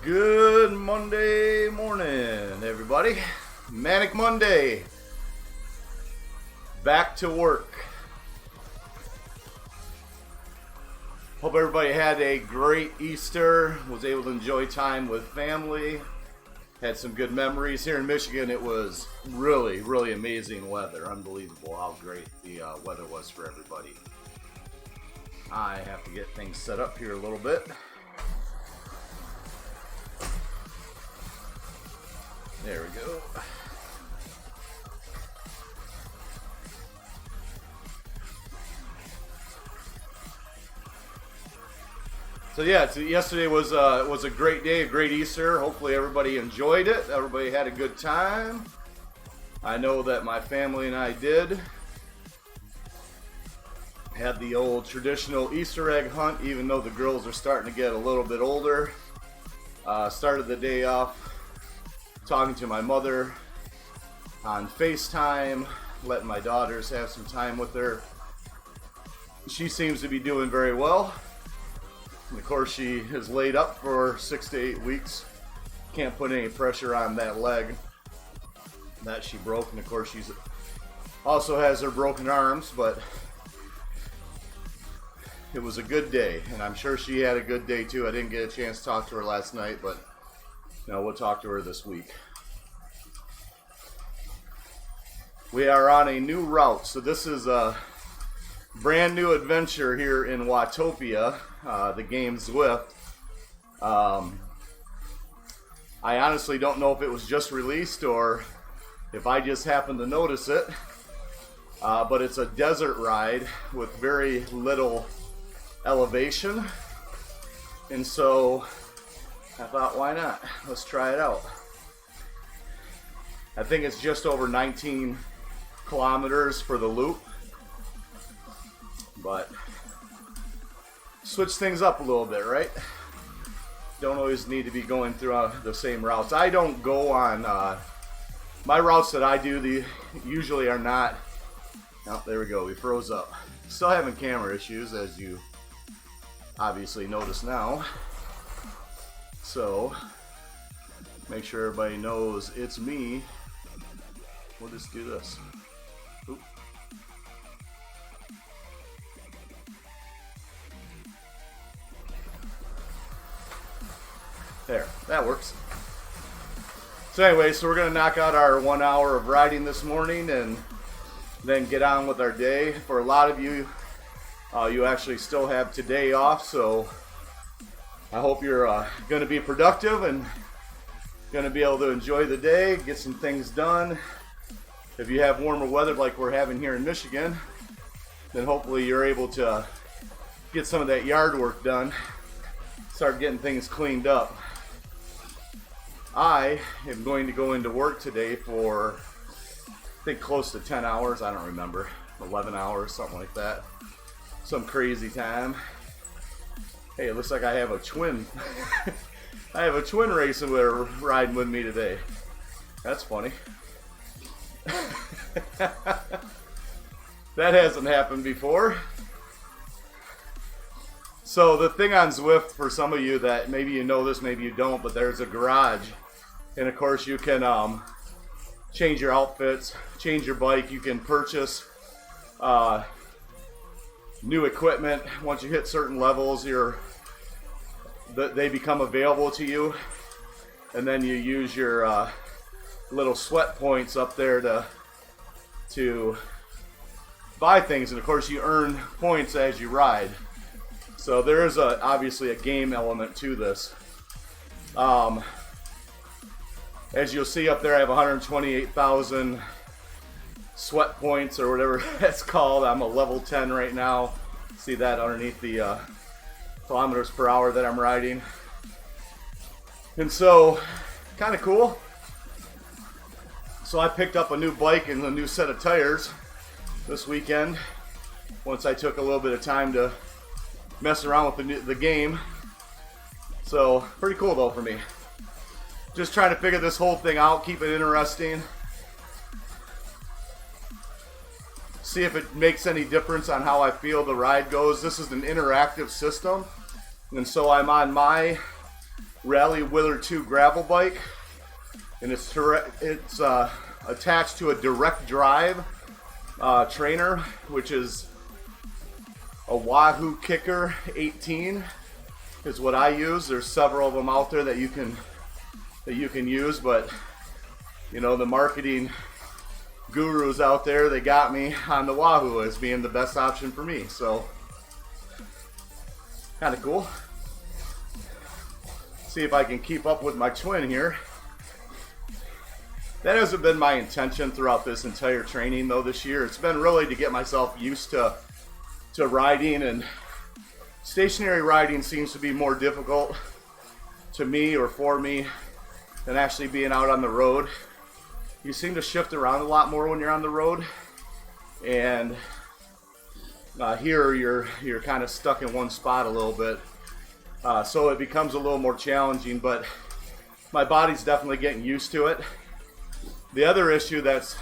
Good Monday morning, everybody. Manic Monday. Back to work. Hope everybody had a great Easter, was able to enjoy time with family, had some good memories. Here in Michigan, it was really, really amazing weather. Unbelievable how great the weather was for everybody. I have to get things set up here a little bit. There we go. So yeah, yesterday was a great day, a great Easter. Hopefully everybody enjoyed it. Everybody had a good time. I know that my family and I did. Had the old traditional Easter egg hunt, even though the girls are starting to get a little bit older. Started the day off talking to my mother on FaceTime, letting my daughters have some time with her. She seems to be doing very well. And of course, she is laid up for 6 to 8 weeks. Can't put any pressure on that leg that she broke. And of course, she's also has her broken arms, but it was a good day. And I'm sure she had a good day too. I didn't get a chance to talk to her last night, but we'll talk to her this week. We are on a new route. So this is a brand new adventure here in Watopia, the game Zwift. I honestly don't know if it was just released or if I just happened to notice it. But it's a desert ride with very little elevation. And so I thought, why not? Let's try it out. I think it's just over 19 kilometers for the loop. But switch things up a little bit, right? Don't always need to be going through the same routes. I don't go on, my routes that I do, usually are not, oh, there we go, we froze up. Still having camera issues, as you obviously notice now. So, make sure everybody knows it's me. We'll just do this. Oop. There, that works. So anyway, so we're going to knock out our 1 hour of riding this morning and then get on with our day. For a lot of you, you actually still have today off, so I hope you're going to be productive and going to be able to enjoy the day, get some things done. If you have warmer weather like we're having here in Michigan, then hopefully you're able to get some of that yard work done, start getting things cleaned up. I am going to go into work today for, I think, close to 10 hours. I don't remember, 11 hours, something like that. Some crazy time. Hey, it looks like I have a twin. I have a twin racing with her riding with me today. That's funny. That hasn't happened before. So the thing on Zwift, for some of you that maybe you know this, maybe you don't, but there's a garage. And of course you can change your outfits, change your bike. You can purchase new equipment. Once you hit certain levels, they become available to you. And then you use your little sweat points up there to buy things. And of course you earn points as you ride. So there is obviously a game element to this. As you'll see up there, I have 128,000 sweat points or whatever that's called. I'm a level 10 right now. See that underneath the kilometers per hour that I'm riding. And so, kind of cool. So I picked up a new bike and a new set of tires this weekend. Once I took a little bit of time to mess around with the game. So, pretty cool though for me. Just trying to figure this whole thing out, keep it interesting. See if it makes any difference on how I feel the ride goes. This is an interactive system. And so I'm on my Raleigh Willard 2 gravel bike, and it's attached to a direct drive trainer, which is a Wahoo Kickr 18 is what I use. There's several of them out there that you can use, but you know, the marketing gurus out there, they got me on the Wahoo as being the best option for me. So kind of cool. See if I can keep up with my twin here. That hasn't been my intention throughout this entire training though this year. It's been really to get myself used to riding, and stationary riding seems to be more difficult to me or for me than actually being out on the road. You seem to shift around a lot more when you're on the road, and here you're kind of stuck in one spot a little bit, so it becomes a little more challenging, but my body's definitely getting used to it. The other issue that's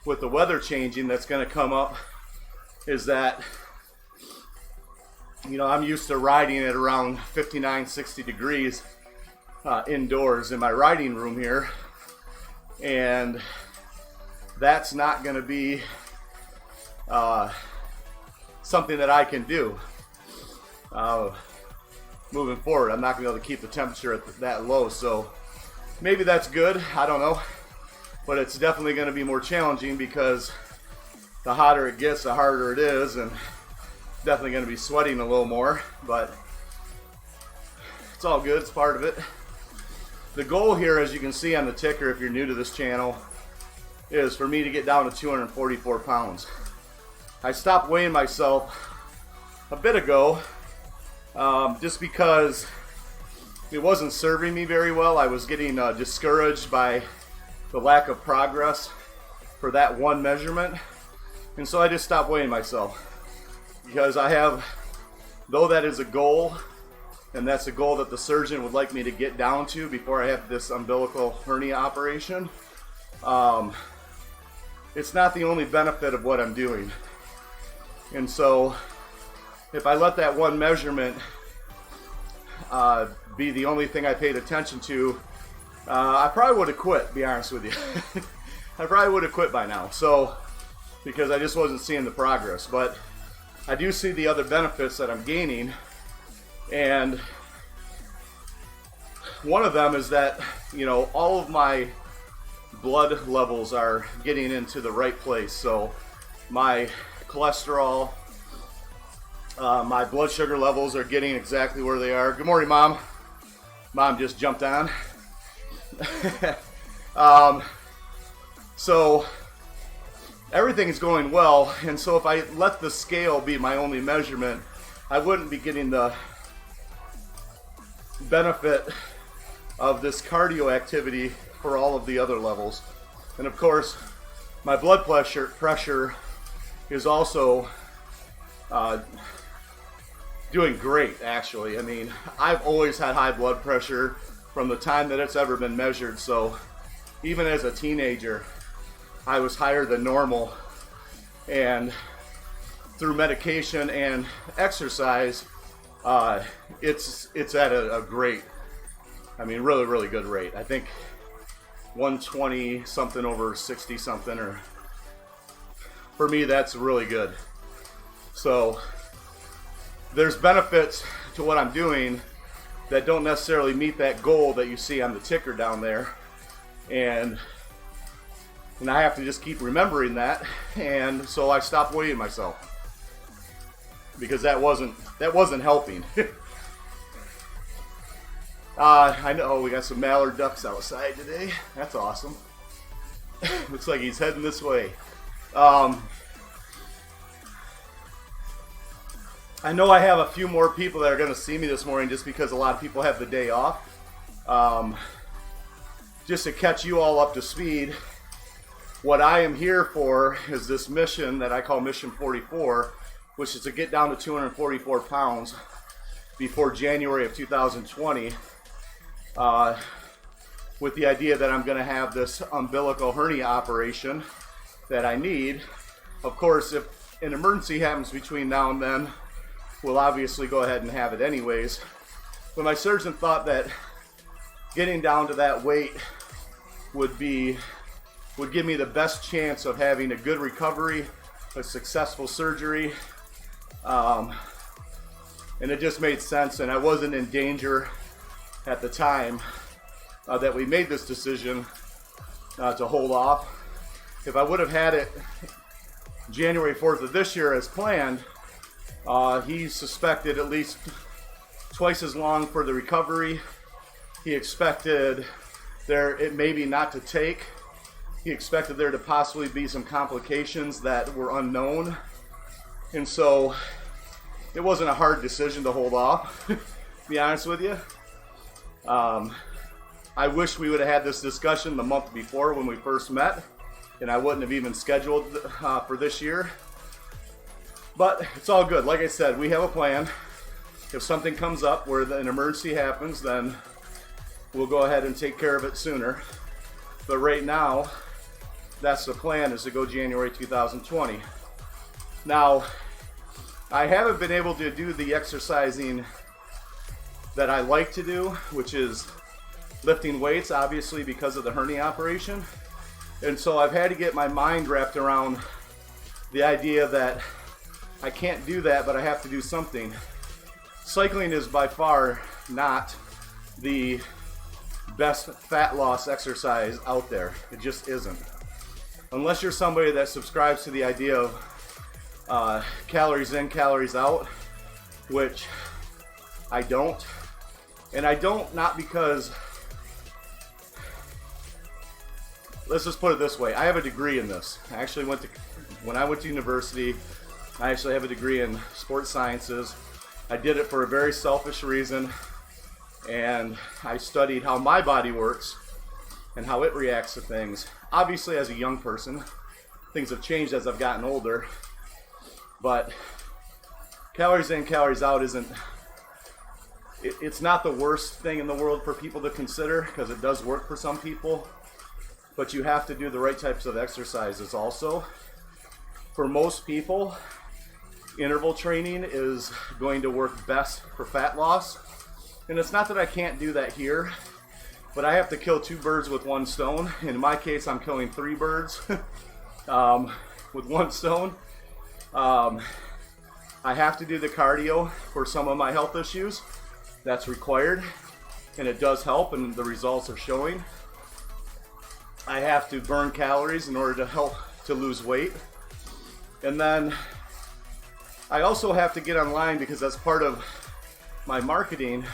with the weather changing that's going to come up is that, you know, I'm used to riding at around 59, 60 degrees indoors in my riding room here, and that's not going to be something that I can do moving forward. I'm not going to be able to keep the temperature at that low, so maybe that's good, I don't know, but it's definitely going to be more challenging because the hotter it gets, the harder it is, and definitely going to be sweating a little more, but it's all good, it's part of it. The goal here, as you can see on the ticker, if you're new to this channel, is for me to get down to 244 pounds. I stopped weighing myself a bit ago just because it wasn't serving me very well. I was getting discouraged by the lack of progress for that one measurement, and so I just stopped weighing myself. Because I have, though that is a goal, and that's a goal that the surgeon would like me to get down to before I have this umbilical hernia operation, it's not the only benefit of what I'm doing. And so if I let that one measurement be the only thing I paid attention to, I probably would have quit, to be honest with you. I probably would have quit by now, so, because I just wasn't seeing the progress. But I do see the other benefits that I'm gaining, and one of them is that, you know, all of my blood levels are getting into the right place. So my cholesterol, my blood sugar levels are getting exactly where they are. Good morning, Mom. Mom just jumped on. So everything is going well, and so if I let the scale be my only measurement, I wouldn't be getting the benefit of this cardio activity for all of the other levels. And of course, my blood pressure is also doing great, actually. I mean, I've always had high blood pressure from the time that it's ever been measured, so even as a teenager, I was higher than normal, and through medication and exercise, it's at a great, I mean, really, really good rate. I think 120 something over 60 something, or for me, that's really good. So there's benefits to what I'm doing that don't necessarily meet that goal that you see on the ticker down there, and I have to just keep remembering that, and so I stopped weighing myself because that wasn't helping. I know we got some mallard ducks outside today. That's awesome. Looks like he's heading this way. I know I have a few more people that are going to see me this morning just because a lot of people have the day off. Just to catch you all up to speed, what I am here for is this mission that I call Mission 44, which is to get down to 244 pounds before January of 2020, with the idea that I'm going to have this umbilical hernia operation that I need. Of course, if an emergency happens between now and then, we'll obviously go ahead and have it anyways. But my surgeon thought that getting down to that weight would give me the best chance of having a good recovery, a successful surgery, and it just made sense, and I wasn't in danger at the time that we made this decision to hold off. If I would have had it January 4th of this year as planned, he suspected at least twice as long for the recovery. He expected it maybe not to take. He expected there to possibly be some complications that were unknown. And so it wasn't a hard decision to hold off, to be honest with you. I wish we would have had this discussion the month before when we first met, and I wouldn't have even scheduled for this year. But it's all good. Like I said, we have a plan. If something comes up where an emergency happens, then we'll go ahead and take care of it sooner. But right now, that's the plan, is to go January 2020. Now, I haven't been able to do the exercising that I like to do, which is lifting weights, obviously because of the hernia operation. And so I've had to get my mind wrapped around the idea that I can't do that, but I have to do something. Cycling is by far not the best fat loss exercise out there. It just isn't. Unless you're somebody that subscribes to the idea of calories in, calories out, which I don't. And I don't not because, let's just put it this way, I have a degree in this. I actually when I went to university, I actually have a degree in sports sciences. I did it for a very selfish reason, and I studied how my body works and how it reacts to things. Obviously, as a young person, things have changed as I've gotten older, but calories in, calories out it's not the worst thing in the world for people to consider, because it does work for some people, but you have to do the right types of exercises also. For most people, interval training is going to work best for fat loss. And it's not that I can't do that here, but I have to kill two birds with one stone. In my case, I'm killing three birds with one stone. I have to do the cardio for some of my health issues. That's required, and it does help, and the results are showing. I have to burn calories in order to help to lose weight. And then I also have to get online, because that's part of my marketing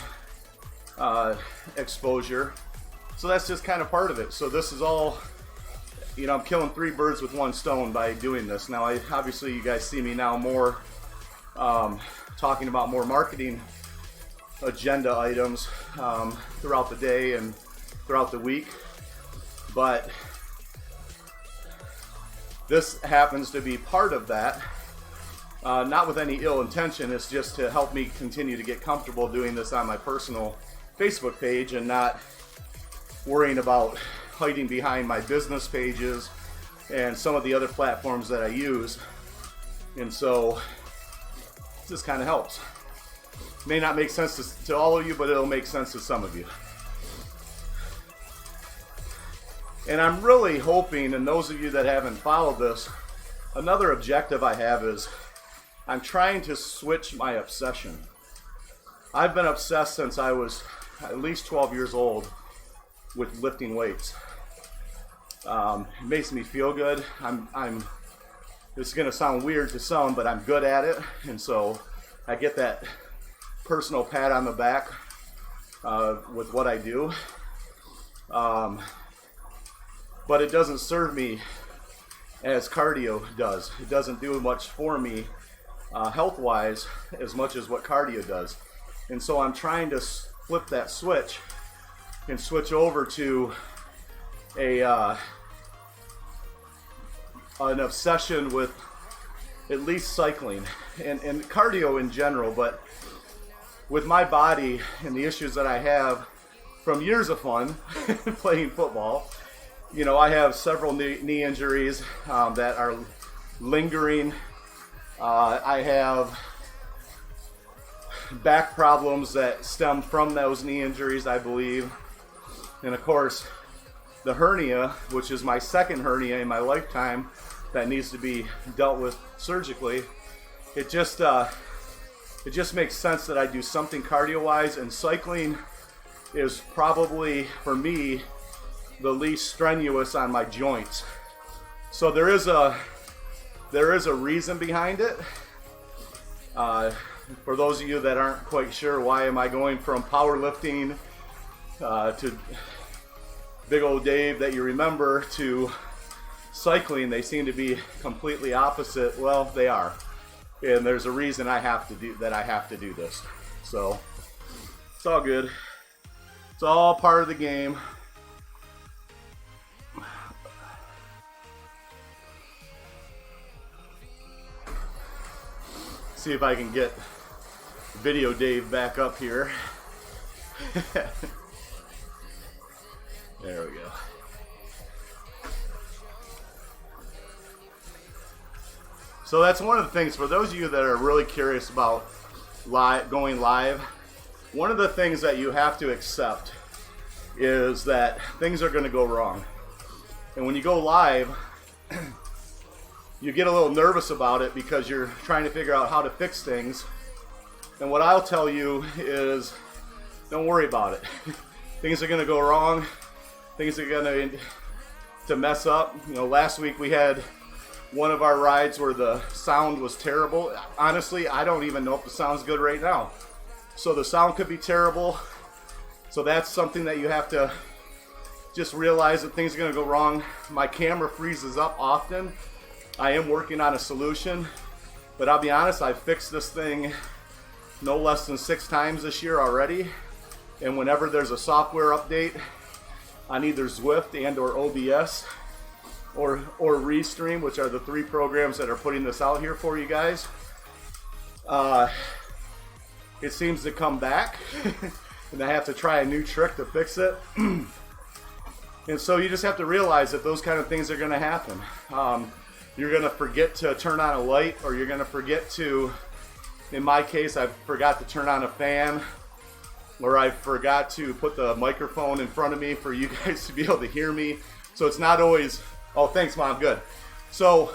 exposure. So that's just kind of part of it. So this is all, I'm killing three birds with one stone by doing this. Now, obviously you guys see me now more talking about more marketing agenda items throughout the day and throughout the week. But this happens to be part of that. Not with any ill intention, it's just to help me continue to get comfortable doing this on my personal Facebook page and not worrying about hiding behind my business pages and some of the other platforms that I use. And so this kind of helps. May not make sense to all of you, but it'll make sense to some of you. And I'm really hoping, and those of you that haven't followed this, another objective I have is I'm trying to switch my obsession. I've been obsessed since I was at least 12 years old with lifting weights. It makes me feel good. This is going to sound weird to some, but I'm good at it, and so I get that personal pat on the back with what I do. But it doesn't serve me as cardio does. It doesn't do much for me health-wise as much as what cardio does. And so I'm trying to flip that switch and switch over to an obsession with at least cycling and cardio in general. But with my body and the issues that I have from years of fun playing football, I have several knee injuries that are lingering. I have back problems that stem from those knee injuries, I believe. And of course, the hernia, which is my second hernia in my lifetime that needs to be dealt with surgically. It just makes sense that I do something cardio-wise, and cycling is probably, for me, the least strenuous on my joints. So there is a reason behind it. For those of you that aren't quite sure, why am I going from powerlifting to big old Dave that you remember to cycling? They seem to be completely opposite. Well, they are, and there's a reason I have to do this. So it's all good. It's all part of the game. See if I can get Video Dave back up here. There we go. So that's one of the things, for those of you that are really curious about going live, one of the things that you have to accept is that things are going to go wrong. And when you go live, you get a little nervous about it because you're trying to figure out how to fix things. And what I'll tell you is, don't worry about it. Things are going to go wrong. Things are going to mess up. You know, last week we had one of our rides where the sound was terrible. Honestly, I don't even know if the sound's good right now. So the sound could be terrible. So that's something that you have to just realize, that things are going to go wrong. My camera freezes up often. I am working on a solution, but I'll be honest, I've fixed this thing no less than 6 times this year already. And whenever there's a software update on either Zwift and or OBS or Restream, which are the 3 programs that are putting this out here for you guys, it seems to come back and I have to try a new trick to fix it. And so you just have to realize that those kind of things are going to happen. You're going to forget to turn on a light, or you're going to forget to, in my case, I forgot to turn on a fan, or I forgot to put the microphone in front of me for you guys to be able to hear me. So it's not always, oh, thanks, Mom, good. So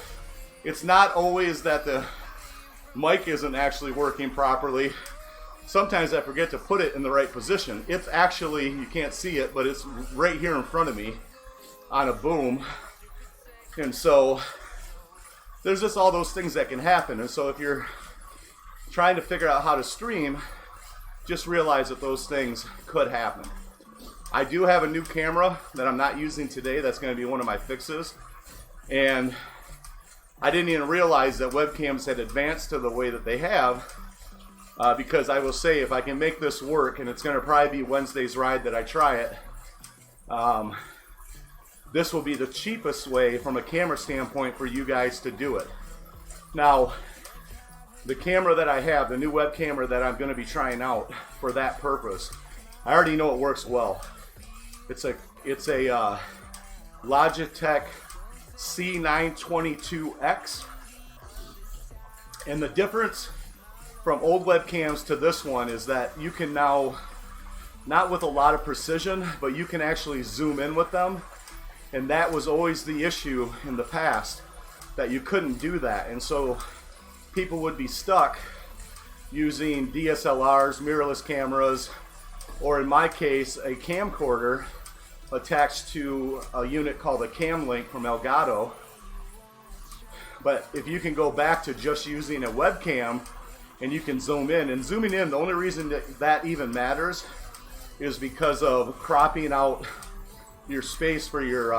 it's not always that the mic isn't actually working properly. Sometimes I forget to put it in the right position. It's actually, you can't see it, but it's right here in front of me on a boom. And so there's just all those things that can happen. And so if you're trying to figure out how to stream, just realize that those things could happen. I do have a new camera that I'm not using today. That's going to be one of my fixes. And I didn't even realize that webcams had advanced to the way that they have, because I will say, if I can make this work, and it's going to probably be Wednesday's ride that I try it, this will be the cheapest way from a camera standpoint for you guys to do it. Now, the camera that I have, the new web camera that I'm going to be trying out for that purpose, I already know it works well. It's a Logitech C922X, and the difference from old webcams to this one is that you can now, not with a lot of precision, but you can actually zoom in with them. And that was always the issue in the past, that you couldn't do that. And so people would be stuck using DSLRs, mirrorless cameras, or in my case, a camcorder attached to a unit called a Cam Link from Elgato. But if you can go back to just using a webcam and you can zoom in, and zooming in, the only reason that even matters is because of cropping out your space for your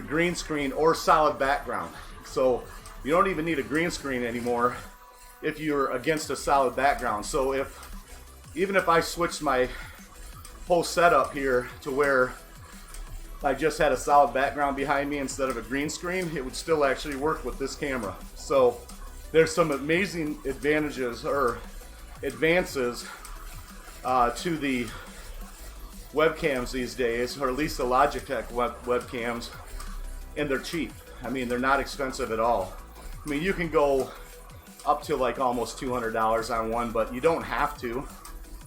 green screen or solid background. So you don't even need a green screen anymore if you're against a solid background. So even if I switched my whole setup here to where I just had a solid background behind me instead of a green screen, it would still actually work with this camera. So there's some amazing advantages or advances to the webcams these days, or at least the Logitech webcams, and they're cheap. I mean, they're not expensive at all. I mean, you can go up to like almost $200 on one, but you don't have to.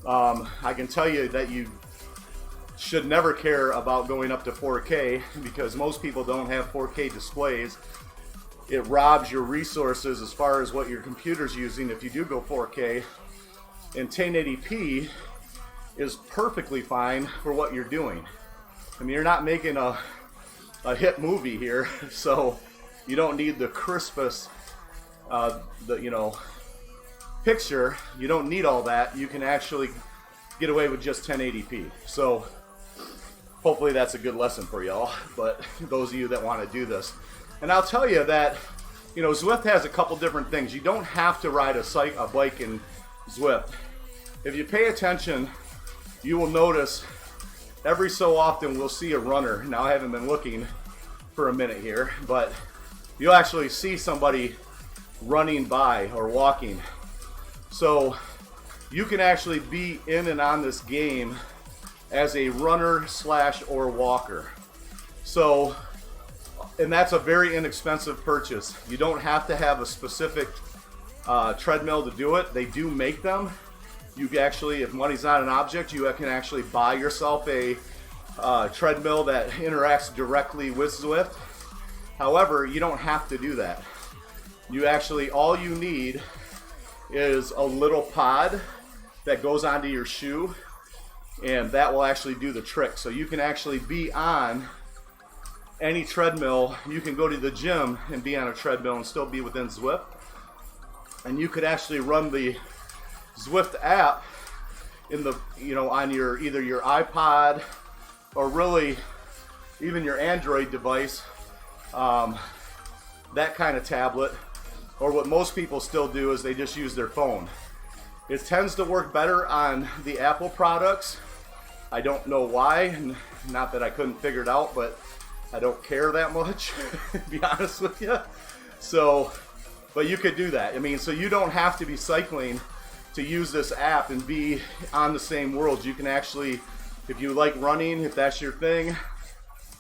I can tell you that you should never care about going up to 4K because most people don't have 4K displays. It robs your resources as far as what your computer's using if you do go 4K. And 1080p is perfectly fine for what you're doing. I mean, you're not making a hit movie here, so you don't need the crispest picture. You don't need all that. You can actually get away with just 1080p. So hopefully that's a good lesson for y'all, but those of you that want to do this. And I'll tell you that, Zwift has a couple different things. You don't have to ride a bike in Zwift. If you pay attention, you will notice every so often we'll see a runner. Now I haven't been looking for a minute here, but you'll actually see somebody running by or walking. So you can actually be in and on this game as a runner / or walker. So, and that's a very inexpensive purchase. You don't have to have a specific treadmill to do it. They do make them. You actually, if money's not an object, you can actually buy yourself a treadmill that interacts directly with Zwift. However, you don't have to do that. You actually, all you need is a little pod that goes onto your shoe, and that will actually do the trick. So you can actually be on any treadmill. You can go to the gym and be on a treadmill and still be within Zwift. And you could actually run the Zwift app in the, on your either your iPod or really even your Android device, that kind of tablet. Or what most people still do is they just use their phone. It tends to work better on the Apple products. I don't know why, not that I couldn't figure it out, but I don't care that much, to be honest with you. So, but you could do that. I mean, so you don't have to be cycling to use this app and be on the same world. You can actually, if you like running, if that's your thing,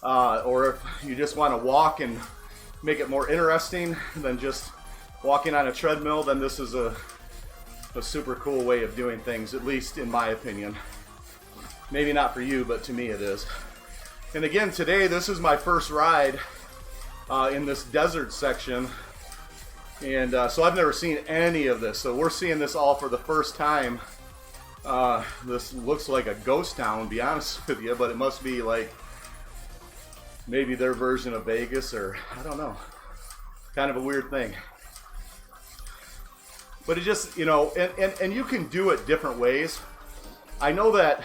or if you just want to walk and make it more interesting than just walking on a treadmill, then this is a super cool way of doing things, at least in my opinion. Maybe not for you, but to me it is. And again, today, this is my first ride in this desert section. And so I've never seen any of this. So we're seeing this all for the first time. This looks like a ghost town, to be honest with you, but it must be like maybe their version of Vegas, or I don't know. Kind of a weird thing. But it just, and you can do it different ways. I know that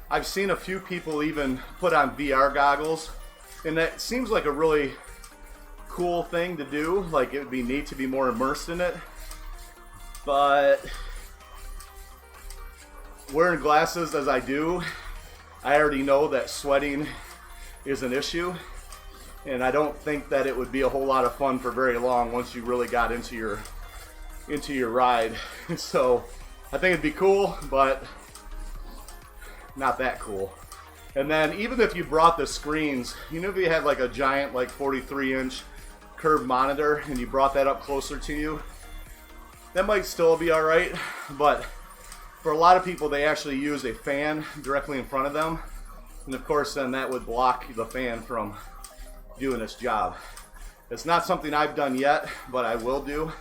I've seen a few people even put on VR goggles, and that seems like a really cool thing to do. Like, it would be neat to be more immersed in it. But wearing glasses as I do, I already know that sweating is an issue, and I don't think that it would be a whole lot of fun for very long once you really got into your ride. So I think it'd be cool, but not that cool. And then even if you brought the screens, if you had like a giant, like 43-inch curved monitor and you brought that up closer to you, that might still be all right. But for a lot of people, they actually use a fan directly in front of them, and of course then that would block the fan from doing its job. It's not something I've done yet, but I will do.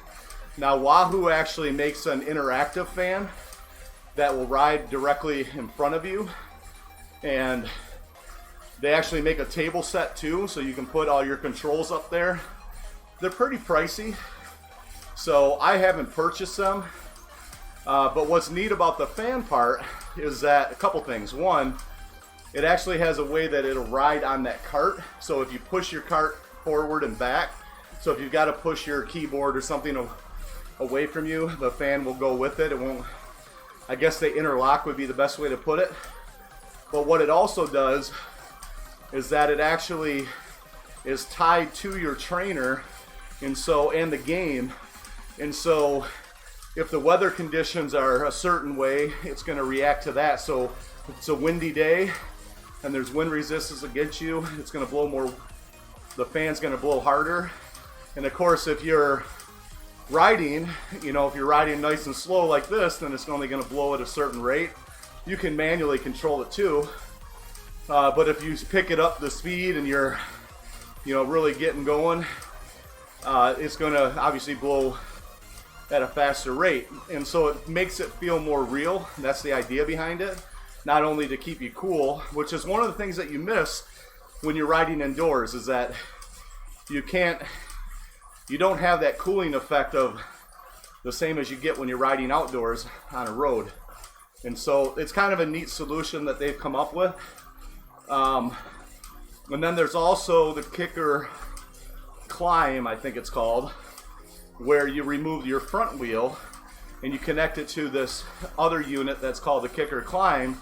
Now, Wahoo actually makes an interactive fan that will ride directly in front of you, and they actually make a table set too, so you can put all your controls up there. They're pretty pricey, so I haven't purchased them, but what's neat about the fan part is that a couple things. One, it actually has a way that it'll ride on that cart, so if you push your cart forward and back, so if you've got to push your keyboard or something away from you, the fan will go with it. It won't, I guess they interlock would be the best way to put it. But what it also does is that it actually is tied to your trainer, and the game. And so if the weather conditions are a certain way, it's going to react to that. So if it's a windy day and there's wind resistance against you, it's going to blow more, the fan's going to blow harder. And of course, if you're riding, you know, if you're riding nice and slow like this, then it's only going to blow at a certain rate. You can manually control it too. But if you pick it up the speed and you're, you know, really getting going, it's going to obviously blow at a faster rate. And so it makes it feel more real. That's the idea behind it. Not only to keep you cool, which is one of the things that you miss when you're riding indoors, is that you don't have that cooling effect of the same as you get when you're riding outdoors on a road. And so it's kind of a neat solution that they've come up with. And then there's also the Kickr Climb, I think it's called, where you remove your front wheel and you connect it to this other unit that's called the Kickr Climb.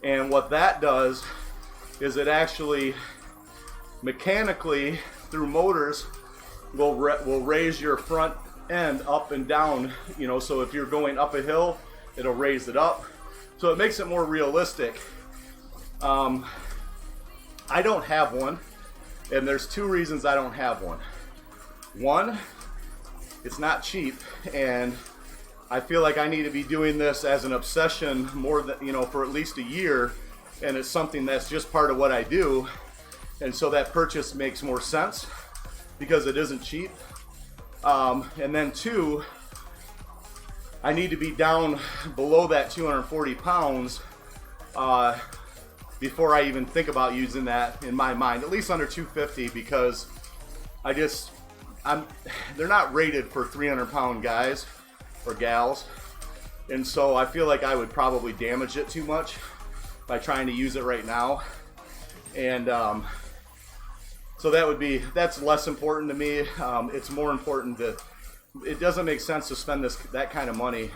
And what that does is it actually mechanically, through motors, will raise your front end up and down, you know, so if you're going up a hill, it'll raise it up. So it makes it more realistic. I don't have one, and there's two reasons I don't have one. One, it's not cheap, and I feel like I need to be doing this as an obsession more than, you know, for at least a year, and it's something that's just part of what I do, and so that purchase makes more sense because it isn't cheap. And then two, I need to be down below that 240 pounds before I even think about using that in my mind, at least under 250, because they're not rated for 300-pound guys or gals, and so I feel like I would probably damage it too much by trying to use it right now. And so that's less important to me. It's more important it doesn't make sense to spend that kind of money.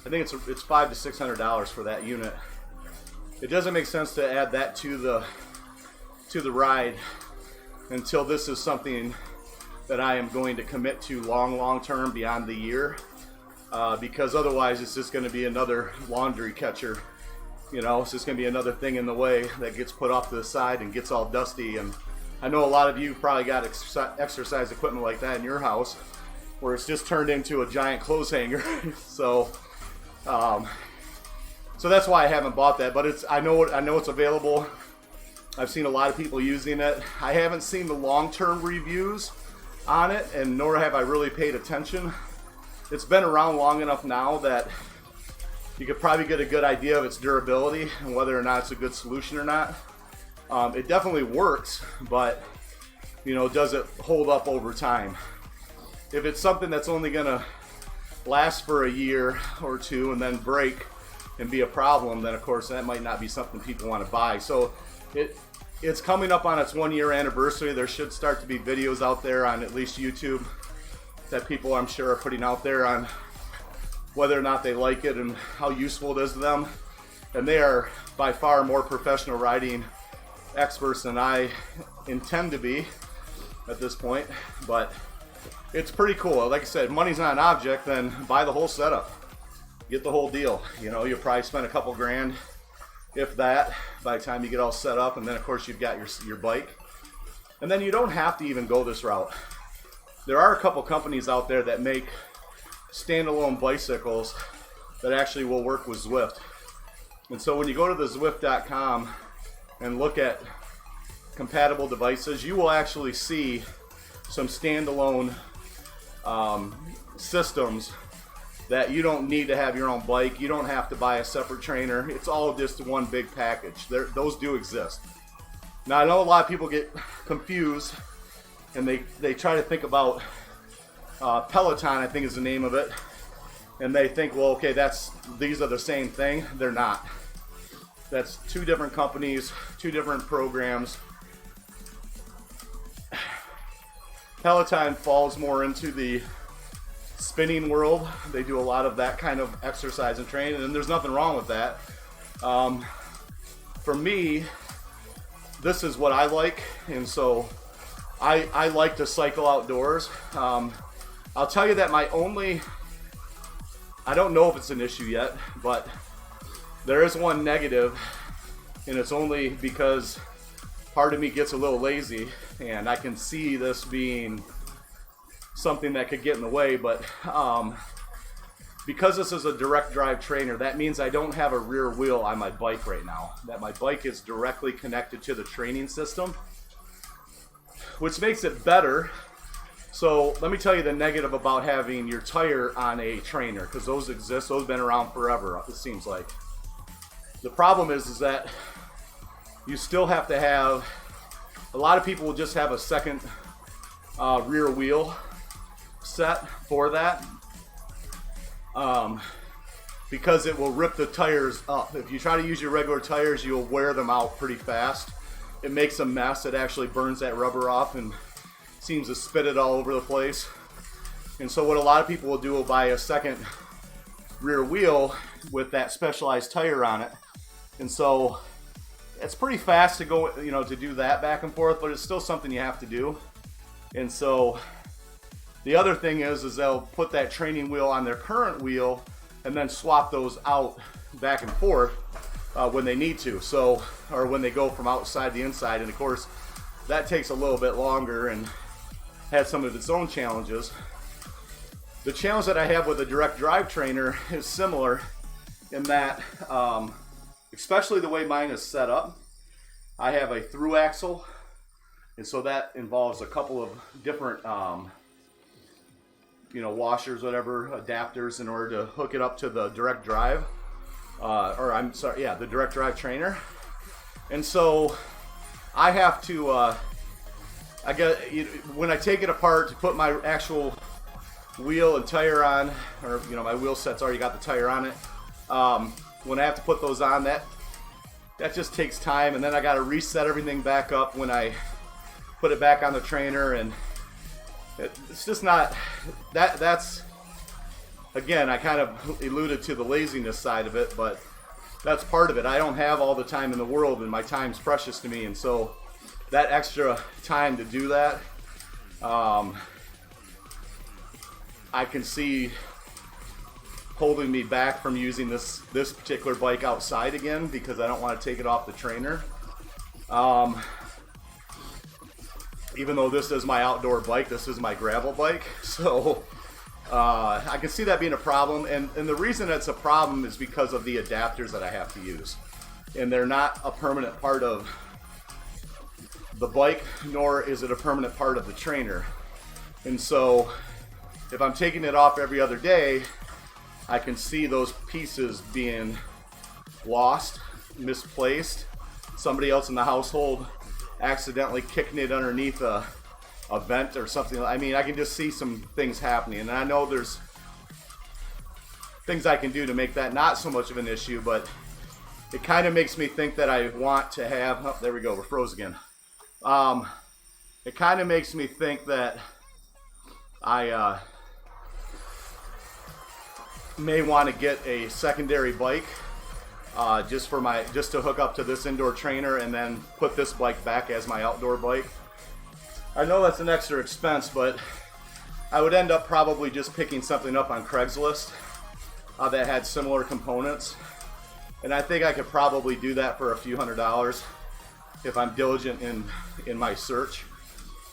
I think it's $500 to $600 for that unit. It doesn't make sense to add that to the ride until this is something that I am going to commit to long term, beyond the year, because otherwise it's just going to be another laundry catcher. You know, it's just going to be another thing in the way that gets put off to the side and gets all dusty. And I know a lot of you probably got exercise equipment like that in your house, where it's just turned into a giant clothes hanger. So that's why I haven't bought that. But I know it's available. I've seen a lot of people using it. I haven't seen the long-term reviews on it, and nor have I really paid attention. It's been around long enough now that you could probably get a good idea of its durability and whether or not it's a good solution or not. It definitely works, but you know, does it hold up over time? If it's something that's only gonna last for a year or two and then break and be a problem, then of course that might not be something people want to buy. So it's coming up on its 1-year anniversary. There should start to be videos out there on at least YouTube that people, I'm sure, are putting out there on whether or not they like it and how useful it is to them. And they are by far more professional riding experts than I intend to be at this point. But it's pretty cool. Like I said, if money's not an object, then buy the whole setup. Get the whole deal. You know, you'll probably spend a couple grand, if that, by the time you get all set up. And then of course you've got your bike. And then you don't have to even go this route. There are a couple companies out there that make standalone bicycles that actually will work with Zwift. And so when you go to the Zwift.com and look at compatible devices, you will actually see some standalone systems that you don't need to have your own bike. You don't have to buy a separate trainer. It's all just one big package. Those do exist. Now I know a lot of people get confused and they try to think about Peloton, I think is the name of it, and they think, well, okay, these are the same thing. They're not. That's two different companies, two different programs. Peloton falls more into the spinning world. They do a lot of that kind of exercise and training, and there's nothing wrong with that. For me, this is what I like, and so I like to cycle outdoors. I'll tell you that I don't know if it's an issue yet, but there is one negative, and it's only because part of me gets a little lazy, and I can see this being something that could get in the way, but because this is a direct drive trainer, that means I don't have a rear wheel on my bike right now. That my bike is directly connected to the training system, which makes it better. So let me tell you the negative about having your tire on a trainer, because those exist. Those have been around forever, it seems like. The problem is that you still have to have, a lot of people will just have a second rear wheel set for that, because it will rip the tires up. If you try to use your regular tires, you'll wear them out pretty fast. It makes a mess. It actually burns that rubber off and seems to spit it all over the place. And so what a lot of people will do will buy a second rear wheel with that specialized tire on it. And so it's pretty fast to go, to do that back and forth, but it's still something you have to do. And so the other thing is they'll put that training wheel on their current wheel and then swap those out back and forth when they need to. So, or when they go from outside to inside. And of course, that takes a little bit longer and has some of its own challenges. The challenge that I have with a direct drive trainer is similar in that, especially the way mine is set up, I have a through axle, and so that involves a couple of different washers, whatever, adapters in order to hook it up to the direct drive, the direct drive trainer. And so I have to, when I take it apart to put my actual wheel and tire on, or my wheel set's already got the tire on it, when I have to put those on, that just takes time, and then I got to reset everything back up when I put it back on the trainer, and it's just not, that's, again, I kind of alluded to the laziness side of it, but that's part of it. I don't have all the time in the world, and my time's precious to me, and so that extra time to do that, I can see holding me back from using this particular bike outside again, because I don't want to take it off the trainer. Even though this is my outdoor bike, this is my gravel bike, so I can see that being a problem, and the reason it's a problem is because of the adapters that I have to use, and they're not a permanent part of the bike, nor is it a permanent part of the trainer. And so if I'm taking it off every other day, I can see those pieces being lost, misplaced, somebody else in the household accidentally kicking it underneath a vent or something. I mean, I can just see some things happening, and I know there's things I can do to make that not so much of an issue, but it kind of makes me think that I want to have, oh, there we go, we're froze again. It kind of makes me think that I may want to get a secondary bike just to hook up to this indoor trainer, and then put this bike back as my outdoor bike. I know that's an extra expense, but I would end up probably just picking something up on Craigslist that had similar components, and I think I could probably do that for a few $100s if I'm diligent in my search.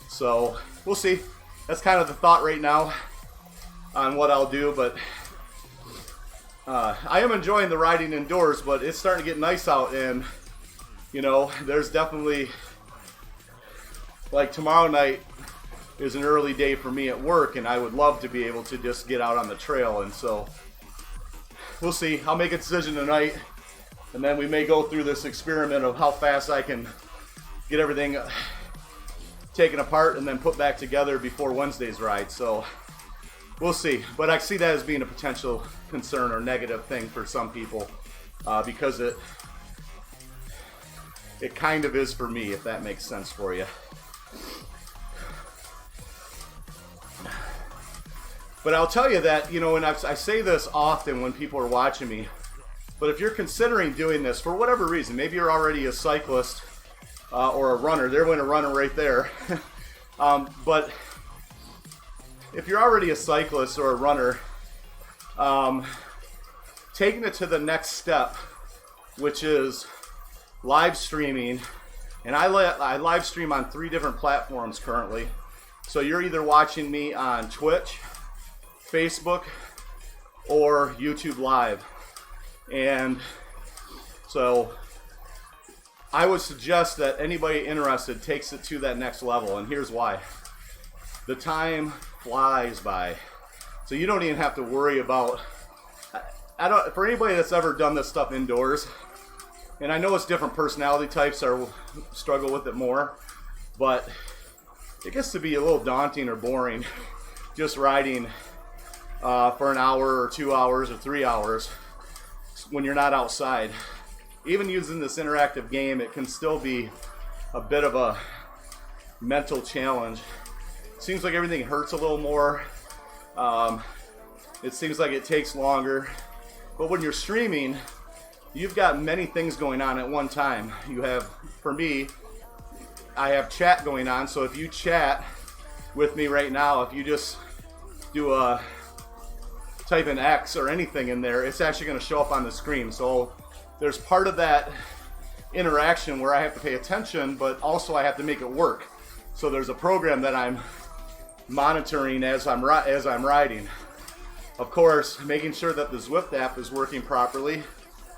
So we'll see. That's kind of the thought right now on what I'll do, but I am enjoying the riding indoors, but it's starting to get nice out, and there's definitely, like, tomorrow night is an early day for me at work, and I would love to be able to just get out on the trail, and so we'll see. I'll make a decision tonight, and then we may go through this experiment of how fast I can get everything taken apart and then put back together before Wednesday's ride. So we'll see. But I see that as being a potential concern or negative thing for some people, because it kind of is for me, if that makes sense for you. But I'll tell you that, and I say this often when people are watching me, but if you're considering doing this for whatever reason, maybe you're already a cyclist or a runner, there went a runner right there. But if you're already a cyclist or a runner, taking it to the next step, which is live streaming, and I live stream on 3 different platforms currently. So you're either watching me on Twitch, Facebook, or YouTube Live. And so I would suggest that anybody interested takes it to that next level, and here's why. The time flies by. So you don't even have to worry about, for anybody that's ever done this stuff indoors, and I know it's different personality types are struggle with it more, but it gets to be a little daunting or boring just riding for an hour or 2 hours or 3 hours when you're not outside. Even using this interactive game, it can still be a bit of a mental challenge. It seems like everything hurts a little more. It seems like it takes longer. But when you're streaming, you've got many things going on at one time. You have, for me, I have chat going on. So if you chat with me right now, if you just do type in X or anything in there, it's actually going to show up on the screen. So there's part of that interaction where I have to pay attention, but also I have to make it work. So there's a program that I'm monitoring as I'm riding. Of course, making sure that the Zwift app is working properly.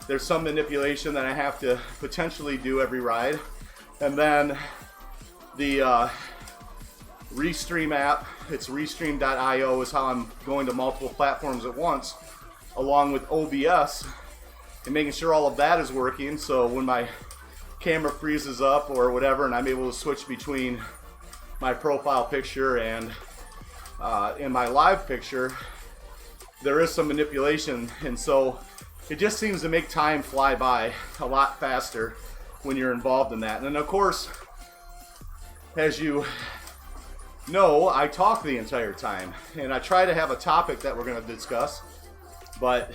There's some manipulation that I have to potentially do every ride. And then the Restream app, it's restream.io, is how I'm going to multiple platforms at once, along with OBS, and making sure all of that is working. So when my camera freezes up or whatever, and I'm able to switch between my profile picture and in my live picture, there is some manipulation, and so it just seems to make time fly by a lot faster when you're involved in that. And then of course, as you know, I talk the entire time, and I try to have a topic that we're going to discuss, but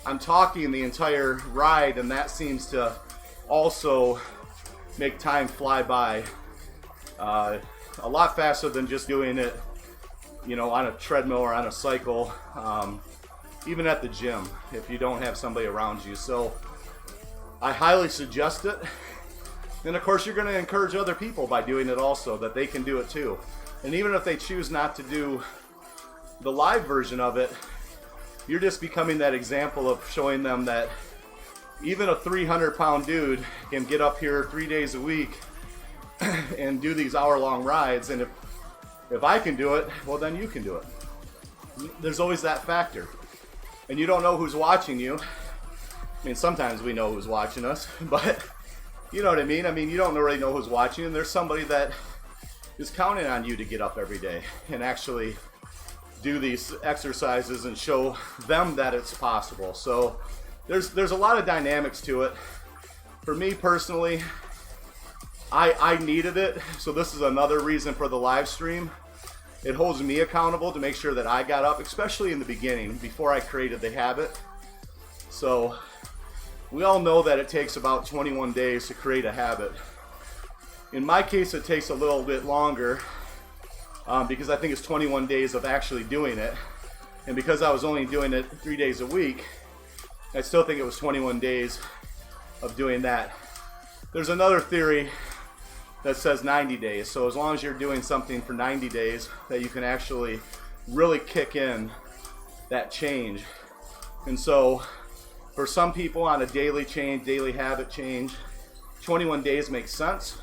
I'm talking the entire ride, and that seems to also make time fly by a lot faster than just doing it, you know, on a treadmill or on a cycle, even at the gym if you don't have somebody around you. So I highly suggest it. And of course, you're going to encourage other people by doing it also, that they can do it too. And even if they choose not to do the live version of it, you're just becoming that example of showing them that even a 300-pound dude can get up here 3 days a week and do these hour-long rides. And if I can do it, well, then you can do it. There's always that factor. And you don't know who's watching you. I mean, sometimes we know who's watching us, but you know what I mean? I mean, you don't really know who's watching, and there's somebody that is counting on you to get up every day and actually do these exercises and show them that it's possible. So there's a lot of dynamics to it. For me personally, I needed it, so this is another reason for the live stream. It holds me accountable to make sure that I got up, especially in the beginning, before I created the habit. So we all know that it takes about 21 days to create a habit. In my case, it takes a little bit longer because I think it's 21 days of actually doing it. And because I was only doing it 3 days a week, I still think it was 21 days of doing that. There's another theory that says 90 days. So as long as you're doing something for 90 days, that you can actually really kick in that change. And so for some people on a daily change, daily habit change, 21 days makes sense.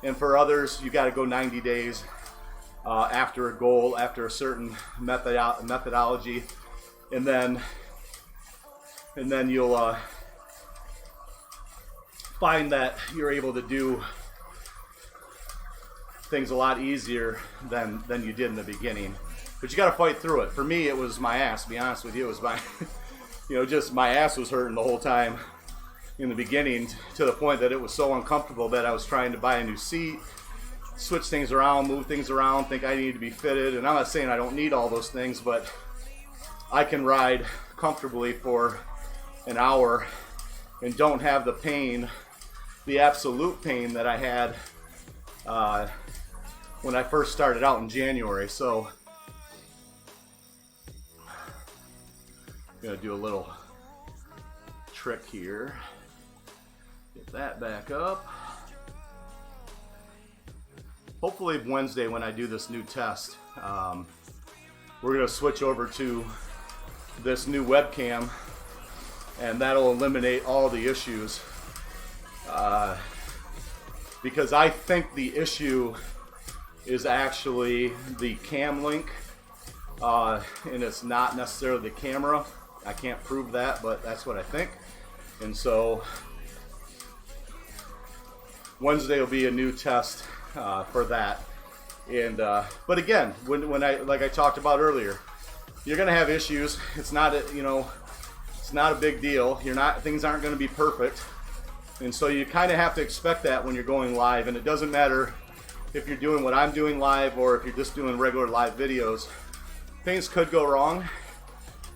And for others, you got to go 90 days after a goal, after a certain methodology, and then you'll find that you're able to do things a lot easier than you did in the beginning. But you got to fight through it. For me, it was my ass. To be honest with you, it was my, just my ass was hurting the whole time in the beginning, to the point that it was so uncomfortable that I was trying to buy a new seat, switch things around, move things around, think I need to be fitted. And I'm not saying I don't need all those things, but I can ride comfortably for an hour and don't have the pain, the absolute pain that I had when I first started out in January. So I'm gonna do a little trick here. Get that back up. hopefully Wednesday when I do this new test, we're going to switch over to this new webcam, and that'll eliminate all the issues. Because I think the issue is actually the cam link, and it's not necessarily the camera. I can't prove that, but that's what I think. And so Wednesday will be a new test for that. And but again, when I, like I talked about earlier, you're gonna have issues. It's not a, it's not a big deal. Things aren't gonna be perfect. And so you kind of have to expect that when you're going live. And it doesn't matter if you're doing what I'm doing live or if you're just doing regular live videos. Things could go wrong,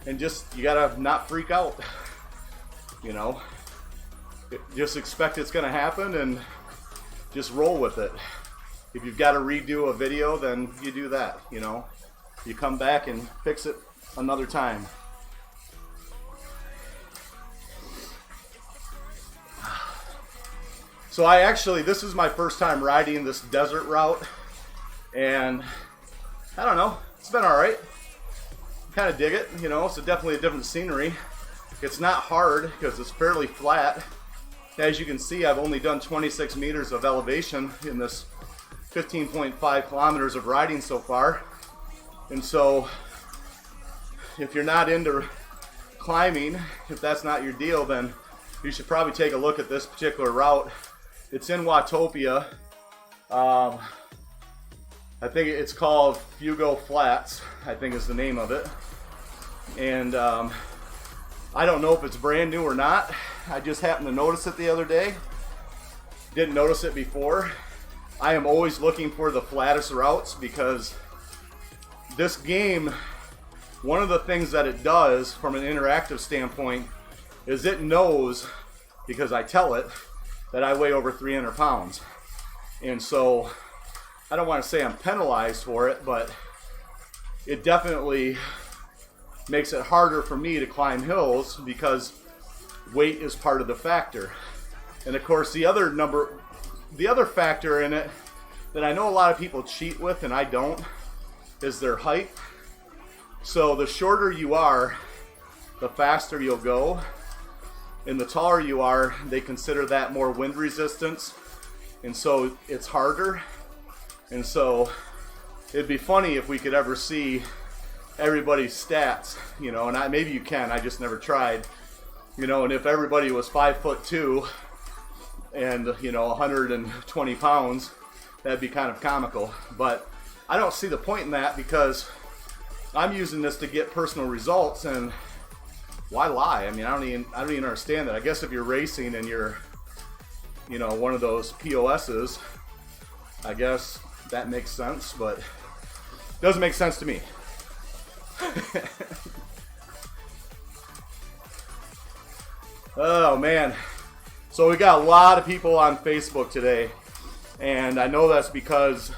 and just, you gotta not freak out. Just expect it's gonna happen and just roll with it. If you've got to redo a video, then you do that. You come back and fix it another time. So this is my first time riding this desert route, and I don't know, it's been all right. Kind of dig it. It's definitely a different scenery. It's not hard because it's fairly flat. As you can see, I've only done 26 meters of elevation in this 15.5 kilometers of riding so far. And so if you're not into climbing, if that's not your deal, then you should probably take a look at this particular route. It's in Watopia. I think it's called Fugo Flats, I think is the name of it. And I don't know if it's brand new or not. I just happened to notice it the other day. Didn't notice it before. I am always looking for the flattest routes because this game, one of the things that it does from an interactive standpoint is it knows, because I tell it, that I weigh over 300 pounds. And so I don't want to say I'm penalized for it, but it definitely makes it harder for me to climb hills because weight is part of the factor. And of course the other factor in it that I know a lot of people cheat with and I don't is their height. So the shorter you are, the faster you'll go. And the taller you are, they consider that more wind resistance. And so it's harder. And so it'd be funny if we could ever see everybody's stats, and maybe you can, I just never tried, and if everybody was 5'2" and 120 pounds, that'd be kind of comical. But I don't see the point in that because I'm using this to get personal results, and why lie? I mean, I don't even understand that. I guess if you're racing and you're one of those POSs, I guess that makes sense, but it doesn't make sense to me. Oh man, so we got a lot of people on Facebook today, and I know that's because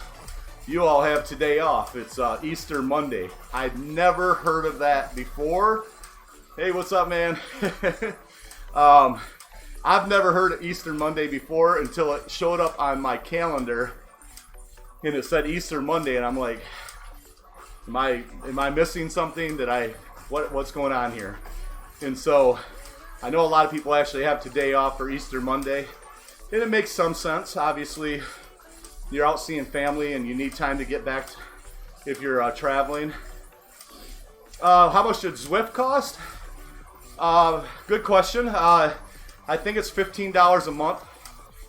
you all have today off. It's Easter Monday. I'd never heard of that before. Hey, what's up, man? I've never heard of Easter Monday before until it showed up on my calendar and it said Easter Monday, and I'm like, am I missing something? What's going on here? And so I know a lot of people actually have today off for Easter Monday, and it makes some sense. Obviously, you're out seeing family and you need time to get back if you're traveling. How much did Zwift cost? Good question. I think it's $15 a month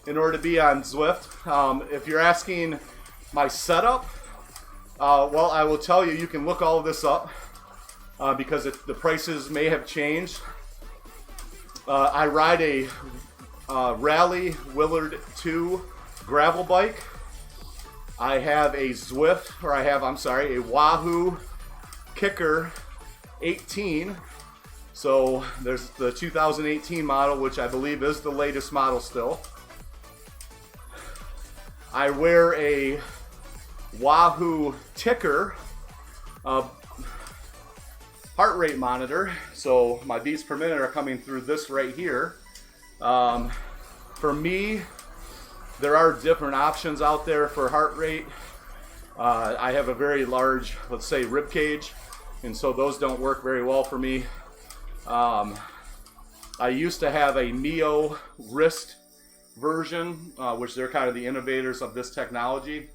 in order to be on Zwift. If you're asking my setup, well, I will tell you can look all of this up because the prices may have changed. I ride a Raleigh Willard 2 gravel bike. I have a a Wahoo Kickr 18. So there's the 2018 model, which I believe is the latest model still. I wear a Wahoo Kickr heart rate monitor, so my beats per minute are coming through this right here. For me, there are different options out there for heart rate. I have a very large, let's say, rib cage, and so those don't work very well for me. I used to have a Mio wrist version, which they're kind of the innovators of this technology.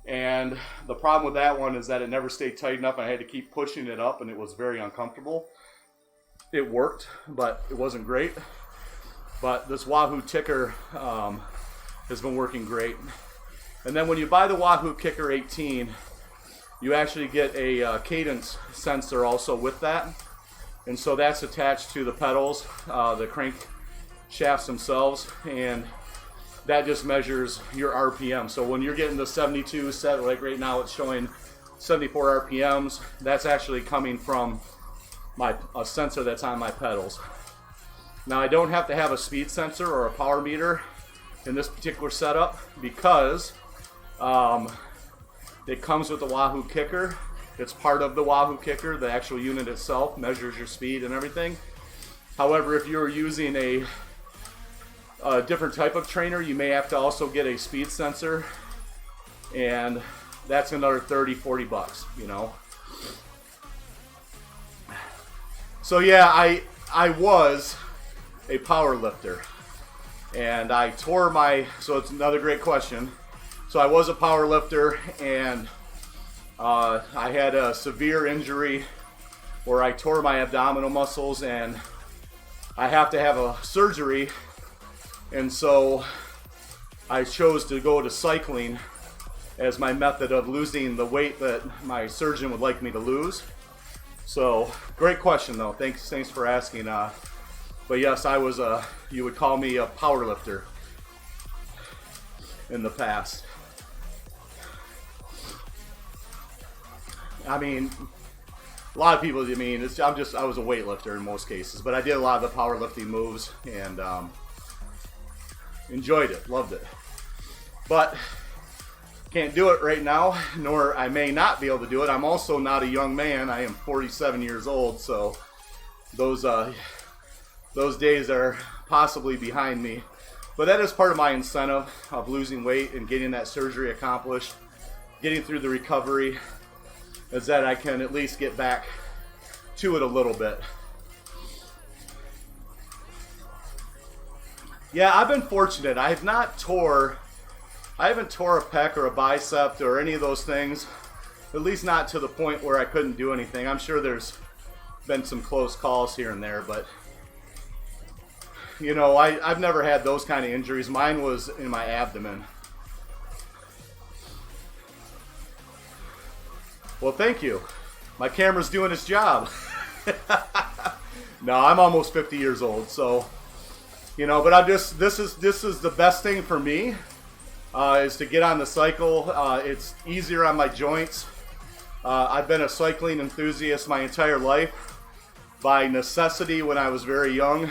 And the problem with that one is that it never stayed tight enough. I had to keep pushing it up, and it was very uncomfortable. It worked, but it wasn't great. But this Wahoo Kickr has been working great. And then when you buy the Wahoo Kickr 18, you actually get a cadence sensor also with that. And so that's attached to the pedals, the crank shafts themselves, and that just measures your RPM. So when you're getting the 72 set, like right now it's showing 74 RPMs, that's actually coming from a sensor that's on my pedals. Now I don't have to have a speed sensor or a power meter in this particular setup because it comes with the Wahoo Kickr. It's part of the Wahoo Kickr. The actual unit itself measures your speed and everything. However, if you're using a different type of trainer, you may have to also get a speed sensor, and that's another 30-40 bucks, you know. So yeah, I was a power lifter, and I tore so it's another great question. So I was a power lifter, and I had a severe injury where I tore my abdominal muscles, and I have to have a surgery, and so I chose to go to cycling as my method of losing the weight that my surgeon would like me to lose. So great question though, thanks for asking. But yes, I was you would call me a power lifter in the past. I mean, a lot of people, I mean, I was a weightlifter in most cases, but I did a lot of the powerlifting moves and enjoyed it, loved it. But can't do it right now, nor I may not be able to do it. I'm also not a young man. I am 47 years old, so those days are possibly behind me. But that is part of my incentive of losing weight and getting that surgery accomplished, getting through the recovery, is that I can at least get back to it a little bit. Yeah, I've been fortunate. I haven't tore a pec or a bicep or any of those things, at least not to the point where I couldn't do anything. I'm sure there's been some close calls here and there, but you know, I've never had those kind of injuries. Mine was in my abdomen. Well, thank you. My camera's doing its job. No, I'm almost 50 years old, so you know. But this is the best thing for me, is to get on the cycle. It's easier on my joints. I've been a cycling enthusiast my entire life by necessity. When I was very young,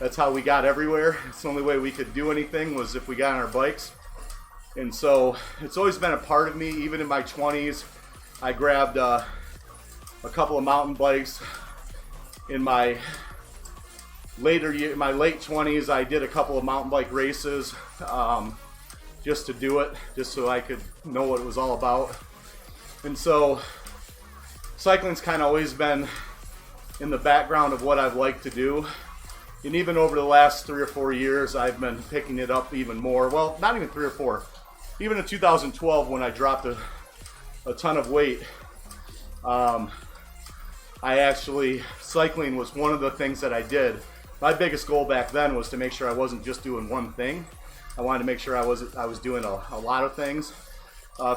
that's how we got everywhere. It's the only way we could do anything was if we got on our bikes, and so it's always been a part of me. Even in my 20s. I grabbed a couple of mountain bikes. In my late 20s, I did a couple of mountain bike races just to do it, just so I could know what it was all about. And so cycling's kind of always been in the background of what I've liked to do. And even over the last 3 or 4 years, I've been picking it up even more. Well, not even 3 or 4. Even in 2012, when I dropped a ton of weight, cycling was one of the things that I did. My biggest goal back then was to make sure I wasn't just doing one thing. I wanted to make sure I was doing a lot of things.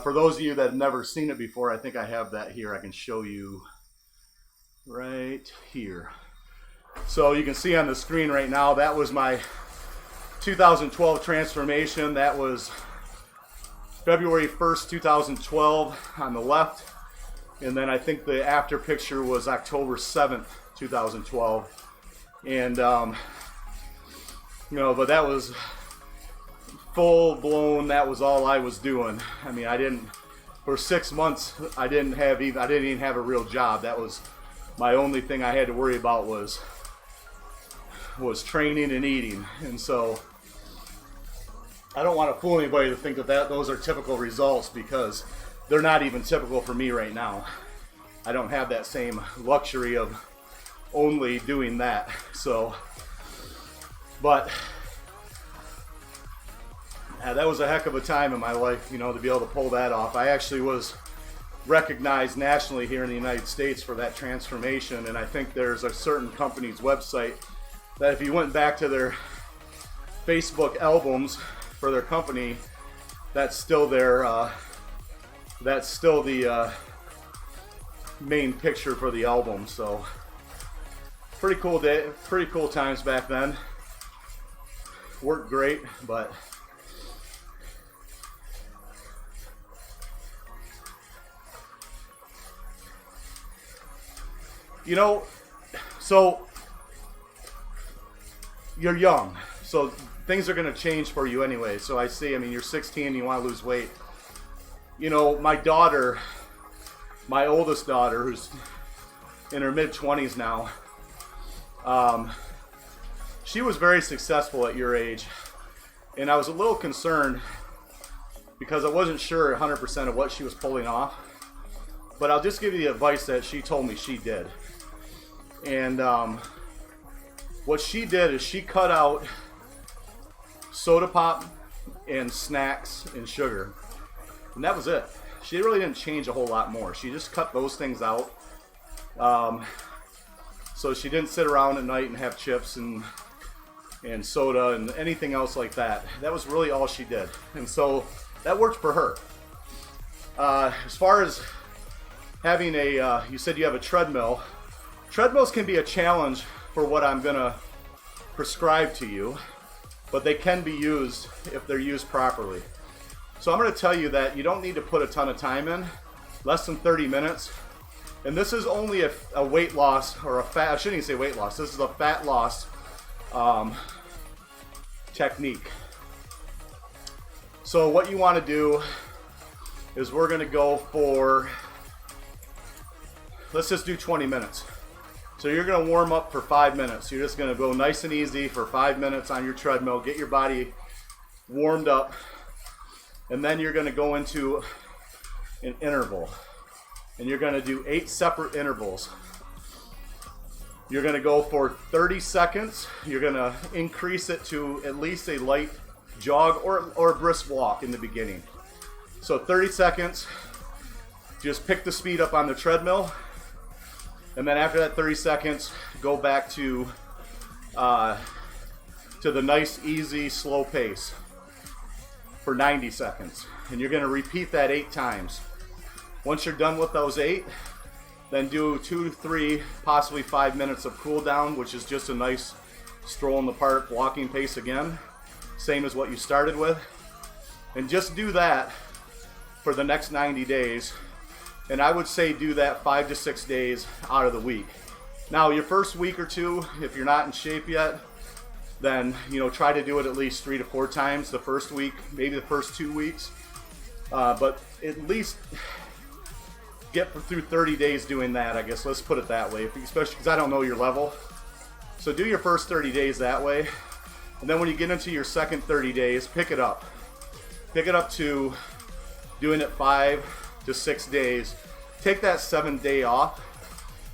For those of you that have never seen it before, I think I have that here. I can show you right here. So you can see on the screen right now, that was my 2012 transformation. That was February 1st, 2012 on the left. And then I think the after picture was October 7th, 2012. And, you know, but that was full blown, that was all I was doing. I mean, for 6 months, I didn't even have a real job. That was my only thing I had to worry about was training and eating. And so I don't want to fool anybody to think that those are typical results, because they're not even typical for me right now. I don't have that same luxury of only doing that. So, but yeah, that was a heck of a time in my life, you know, to be able to pull that off. I actually was recognized nationally here in the United States for that transformation, and I think there's a certain company's website that if you went back to their Facebook albums for their company, that's still their that's still the main picture for the album. So pretty cool day, pretty cool times back then. Worked great, but you know, so you're young, so things are going to change for you anyway. So I mean, you're 16, you want to lose weight. You know, my daughter, my oldest daughter, who's in her mid-20s now, she was very successful at your age. And I was a little concerned because I wasn't sure 100% of what she was pulling off. But I'll just give you the advice that she told me she did. And what she did is she cut out soda pop and snacks and sugar. And that was it. She really didn't change a whole lot more. She just cut those things out. So she didn't sit around at night and have chips and soda and anything else like that. That was really all she did. And so that worked for her. As far as having you said you have a treadmill. Treadmills can be a challenge for what I'm going to prescribe to you, but they can be used if they're used properly. So I'm going to tell you that you don't need to put a ton of time in, less than 30 minutes. And this is only a weight loss, or a fat, I shouldn't even say weight loss, this is a fat loss technique. So what you want to do is we're going to go for, let's just do 20 minutes. So you're going to warm up for 5 minutes. You're just going to go nice and easy for 5 minutes on your treadmill, get your body warmed up, and then you're going to go into an interval. And you're going to do 8 separate intervals. You're going to go for 30 seconds. You're going to increase it to at least a light jog or a brisk walk in the beginning. So 30 seconds, just pick the speed up on the treadmill. And then after that 30 seconds, go back to the nice, easy, slow pace for 90 seconds. And you're going to repeat that 8 times. Once you're done with those 8, then do 2 to 3, possibly 5 minutes of cool down, which is just a nice stroll in the park, walking pace again. Same as what you started with. And just do that for the next 90 days. And I would say do that 5 to 6 days out of the week. Now, your first week or two, if you're not in shape yet, then try to do it at least 3 to 4 times the first week, maybe the first 2 weeks. But at least get through 30 days doing that, I guess. Let's put it that way, especially because I don't know your level. So do your first 30 days that way. And then when you get into your second 30 days, pick it up. Pick it up to doing it 5 to 6 days. Take that 7th day off.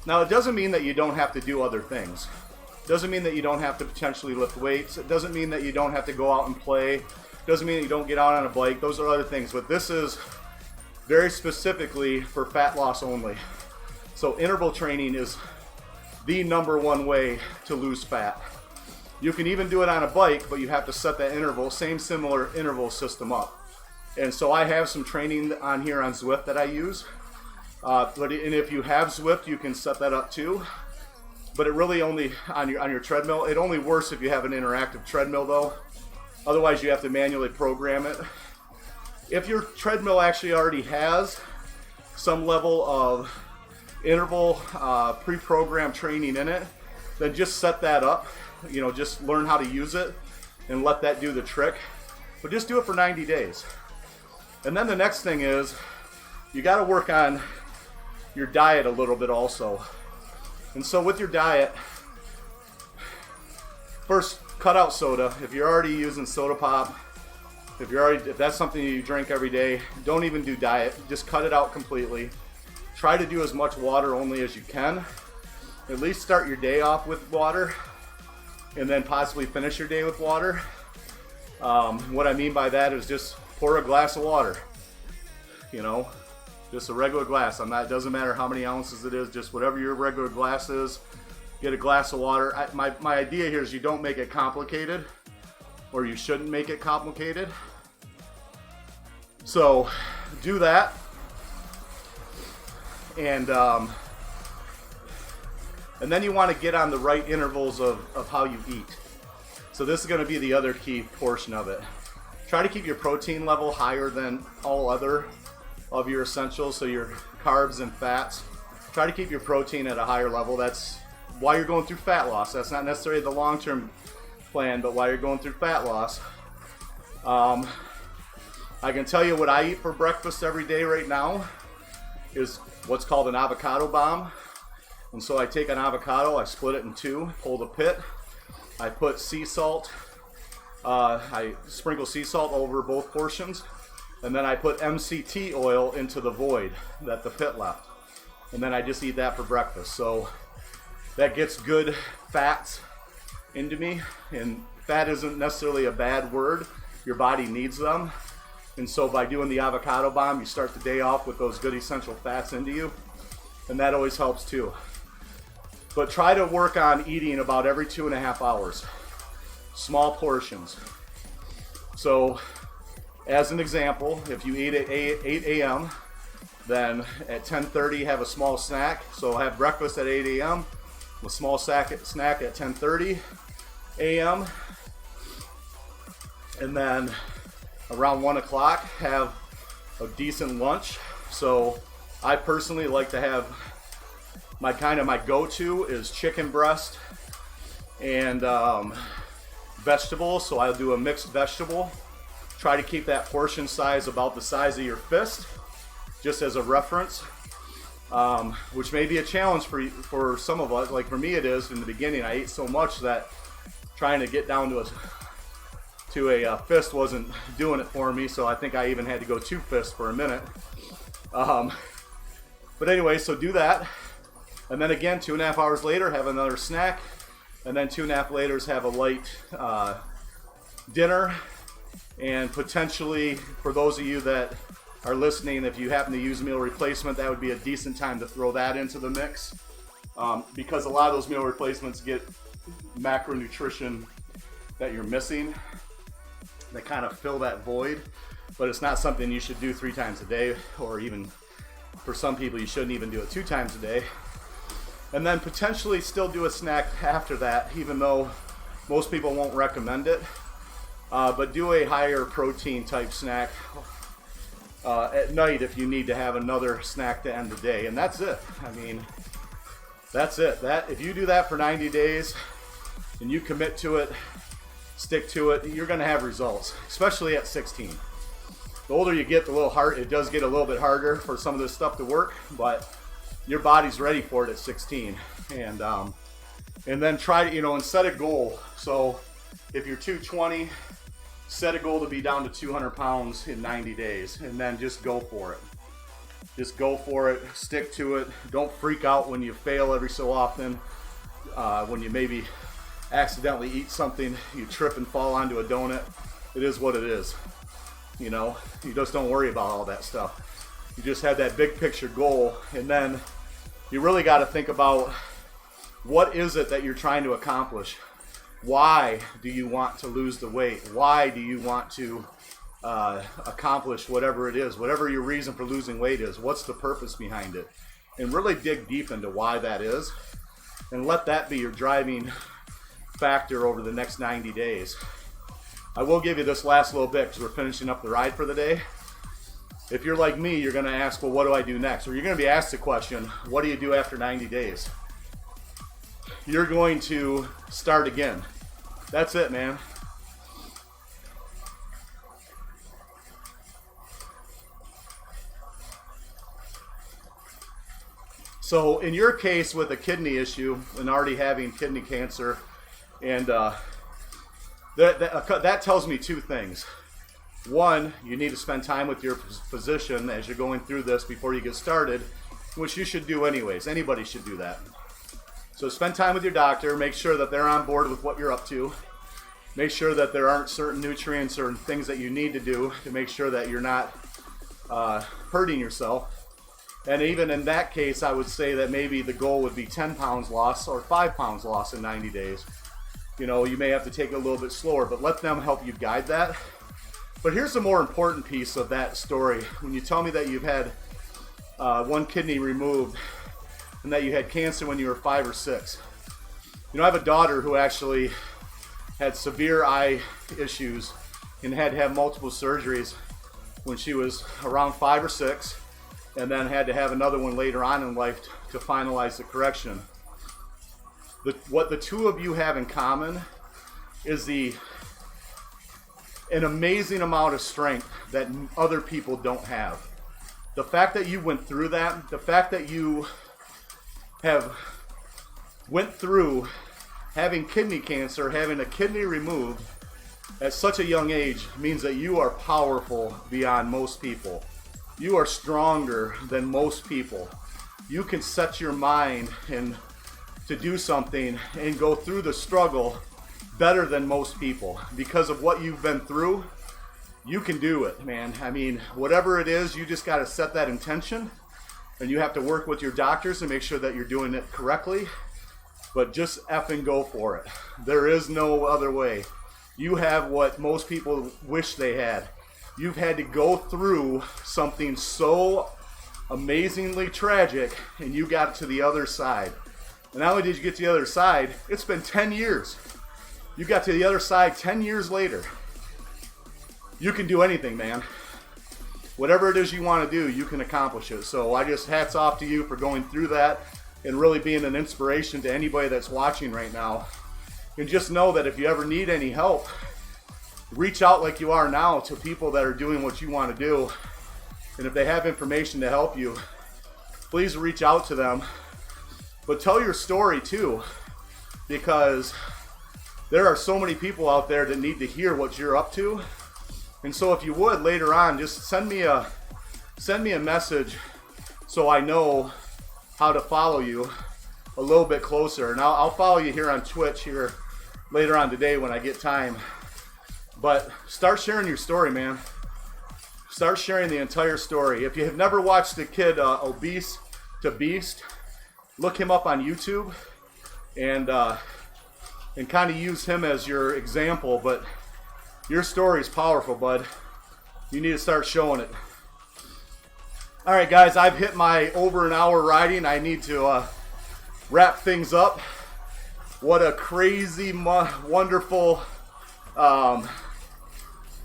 Now, it doesn't mean that you don't have to do other things. It doesn't mean that you don't have to potentially lift weights. It doesn't mean that you don't have to go out and play. It doesn't mean that you don't get out on a bike. Those are other things. But this is very specifically for fat loss only. So interval training is the #1 way to lose fat. You can even do it on a bike, but you have to set that interval, similar interval system up. And so I have some training on here on Zwift that I use. And if you have Zwift, you can set that up too. But it really only on your treadmill. It only works if you have an interactive treadmill though. Otherwise, you have to manually program it. If your treadmill actually already has some level of interval pre-programmed training in it, then just set that up. Just learn how to use it and let that do the trick. But just do it for 90 days. And then the next thing is you got to work on your diet a little bit also. And so with your diet, first cut out soda. If you're already using soda pop If that's something you drink every day, don't even do diet. Just cut it out completely. Try to do as much water only as you can. At least start your day off with water, and then possibly finish your day with water. What I mean by that is just pour a glass of water. You know, just a regular glass. It doesn't matter how many ounces it is, just whatever your regular glass is. Get a glass of water. My idea here is you don't make it complicated, or you shouldn't make it complicated. So do that. And then you want to get on the right intervals of how you eat. So this is going to be the other key portion of it. Try to keep your protein level higher than all other of your essentials, so your carbs and fats. Try to keep your protein at a higher level. That's why you're going through fat loss. That's not necessarily the long-term plan, but while you're going through fat loss. I can tell you what I eat for breakfast every day right now is what's called an avocado bomb. And so I take an avocado, I split it in two, pull the pit, I put sea salt, I sprinkle sea salt over both portions, and then I put MCT oil into the void that the pit left. And then I just eat that for breakfast. So that gets good fats into me, and fat isn't necessarily a bad word. Your body needs them. And so by doing the avocado bomb, you start the day off with those good essential fats into you, and that always helps too. But try to work on eating about every 2.5 hours, small portions. So as an example, if you eat at 8 a.m., then at 10:30 have a small snack. So have breakfast at 8 a.m., a small snack at 10:30 a.m., and then around 1 o'clock have a decent lunch. So I personally like to have my go-to is chicken breast and vegetables. So I'll do a mixed vegetable. Try to keep that portion size about the size of your fist, just as a reference, which may be a challenge for some of us. Like for me it is. In the beginning I ate so much that trying to get down to a fist wasn't doing it for me, so I think I even had to go 2 fists for a minute. But anyway, so do that, and then again 2.5 hours later have another snack, and then 2.5 later have a light dinner. And potentially, for those of you that are listening, if you happen to use meal replacement, that would be a decent time to throw that into the mix, because a lot of those meal replacements get macronutrition that you're missing. They kind of fill that void, but it's not something you should do 3 times a day, or even for some people you shouldn't even do it 2 times a day. And then potentially still do a snack after that, even though most people won't recommend it. But do a higher protein type snack at night if you need to have another snack to end the day. And that's it. I mean, that's it. If you do that for 90 days and you commit to it, stick to it, you're going to have results, especially at 16. The older you get, it does get a little bit harder for some of this stuff to work, but your body's ready for it at 16. And then try to, and set a goal. So if you're 220, set a goal to be down to 200 pounds in 90 days, and then just go for it. Just go for it, stick to it. Don't freak out when you fail every so often. When you maybe accidentally eat something, you trip and fall onto a donut. It is what it is. You just don't worry about all that stuff. You just have that big picture goal, and then you really got to think about what is it that you're trying to accomplish. Why do you want to lose the weight? Why do you want to accomplish whatever it is, whatever your reason for losing weight is? What's the purpose behind it? And really dig deep into why that is, and let that be your driving factor over the next 90 days. I will give you this last little bit because we're finishing up the ride for the day. If you're like me, you're going to ask, well, what do I do next? Or you're going to be asked the question, what do you do after 90 days? You're going to start again. That's it, man. So in your case with a kidney issue and already having kidney cancer, and that tells me 2 things. One, you need to spend time with your physician as you're going through this before you get started, which you should do anyways. Anybody should do that. So spend time with your doctor, make sure that they're on board with what you're up to. Make sure that there aren't certain nutrients or things that you need to do to make sure that you're not hurting yourself. And even in that case, I would say that maybe the goal would be 10 pounds loss or 5 pounds loss in 90 days. You know, you may have to take it a little bit slower, but let them help you guide that. But here's the more important piece of that story. When you tell me that you've had one kidney removed and that you had cancer when you were 5 or 6. You know, I have a daughter who actually had severe eye issues and had to have multiple surgeries when she was around 5 or 6, and then had to have another one later on in life to finalize the correction. What the two of you have in common is an amazing amount of strength that other people don't have. The fact that you went through that, the fact that you have went through having kidney cancer, having a kidney removed at such a young age, means that you are powerful beyond most people. You are stronger than most people. You can set your mind and to do something and go through the struggle better than most people. Because of what you've been through, you can do it, man. I mean, whatever it is, you just got to set that intention, and you have to work with your doctors to make sure that you're doing it correctly, but just effing go for it. There is no other way. You have what most people wish they had. You've had to go through something so amazingly tragic, and you got to the other side. And not only did you get to the other side, it's been 10 years. You got to the other side 10 years later. You can do anything, man. Whatever it is you want to do, you can accomplish it. So I just hats off to you for going through that and really being an inspiration to anybody that's watching right now. And just know that if you ever need any help, reach out like you are now to people that are doing what you want to do. And if they have information to help you, please reach out to them. But tell your story too, because there are so many people out there that need to hear what you're up to. And so if you would, later on, just send me a message so I know how to follow you a little bit closer. And I'll follow you here on Twitch here later on today when I get time. But start sharing your story, man. Start sharing the entire story. If you have never watched the kid Obese to Beast, look him up on YouTube and kind of use him as your example. But your story is powerful, bud. You need to start showing it. All right, guys, I've hit my over an hour riding. I need to wrap things up. What a crazy, wonderful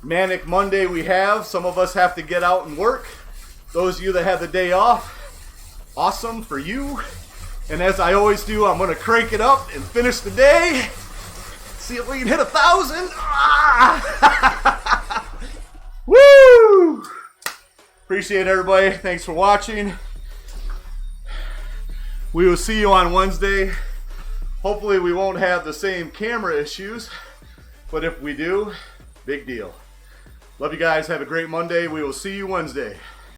Manic Monday we have. Some of us have to get out and work. Those of you that have the day off, awesome for you. And as I always do, I'm going to crank it up and finish the day. See if we can hit 1,000. Ah! Woo! Appreciate everybody. Thanks for watching. We will see you on Wednesday. Hopefully we won't have the same camera issues, but if we do, big deal. Love you guys. Have a great Monday. We will see you Wednesday.